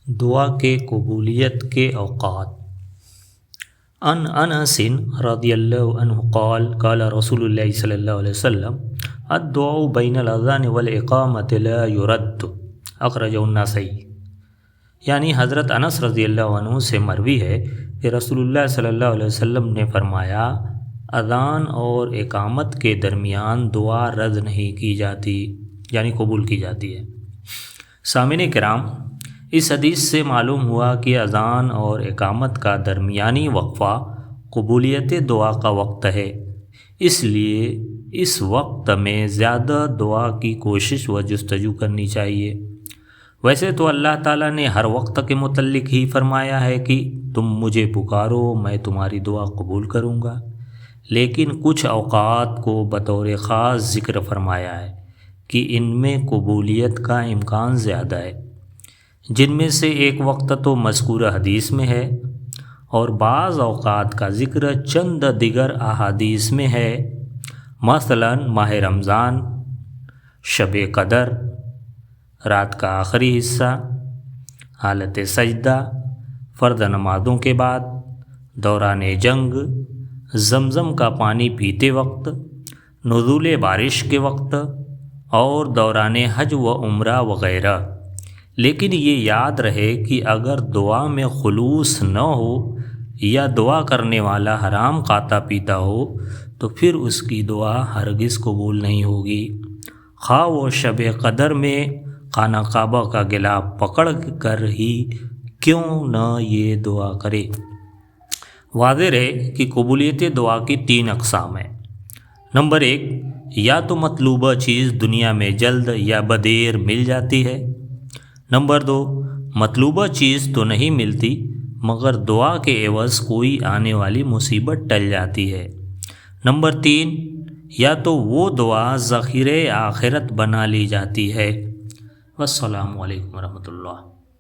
دعا کے قبولیت کے اوقات۔ ان انس رضی اللہ عنہ قال قال رسول اللہ صلی اللہ علیہ وسلم الدعاء بین الاذان والاقامۃ لا يرد اخرجہ النسائی۔ یعنی حضرت انس رضی اللہ عنہ سے مروی ہے کہ رسول اللہ صلی اللہ علیہ وسلم نے فرمایا اذان اور اقامت کے درمیان دعا رد نہیں کی جاتی، یعنی قبول کی جاتی ہے۔ سامعین کرام، اس حدیث سے معلوم ہوا کہ اذان اور اقامت کا درمیانی وقفہ قبولیت دعا کا وقت ہے، اس لیے اس وقت میں زیادہ دعا کی کوشش و جستجو کرنی چاہیے۔ ویسے تو اللہ تعالیٰ نے ہر وقت کے متعلق ہی فرمایا ہے کہ تم مجھے پکارو میں تمہاری دعا قبول کروں گا، لیکن کچھ اوقات کو بطور خاص ذکر فرمایا ہے کہ ان میں قبولیت کا امکان زیادہ ہے، جن میں سے ایک وقت تو مذکورہ حدیث میں ہے اور بعض اوقات کا ذکر چند دیگر احادیث میں ہے، مثلا ماہ رمضان، شب قدر، رات کا آخری حصہ، حالت سجدہ، فرض نمازوں کے بعد، دوران جنگ، زمزم کا پانی پیتے وقت، نزول بارش کے وقت اور دوران حج و عمرہ وغیرہ۔ لیکن یہ یاد رہے کہ اگر دعا میں خلوص نہ ہو یا دعا کرنے والا حرام کھاتا پیتا ہو تو پھر اس کی دعا ہرگز قبول نہیں ہوگی، خواہ وہ شب قدر میں خانہ کعبہ کا غلاف پکڑ کر ہی کیوں نہ یہ دعا کرے۔ واضح رہے کہ قبولیت دعا کی 3 اقسام ہیں۔ نمبر 1، یا تو مطلوبہ چیز دنیا میں جلد یا بدیر مل جاتی ہے۔ نمبر 2، مطلوبہ چیز تو نہیں ملتی مگر دعا کے عوض کوئی آنے والی مصیبت ٹل جاتی ہے۔ نمبر 3، یا تو وہ دعا ذخیرہ آخرت بنا لی جاتی ہے۔ والسلام علیکم ورحمۃ اللہ۔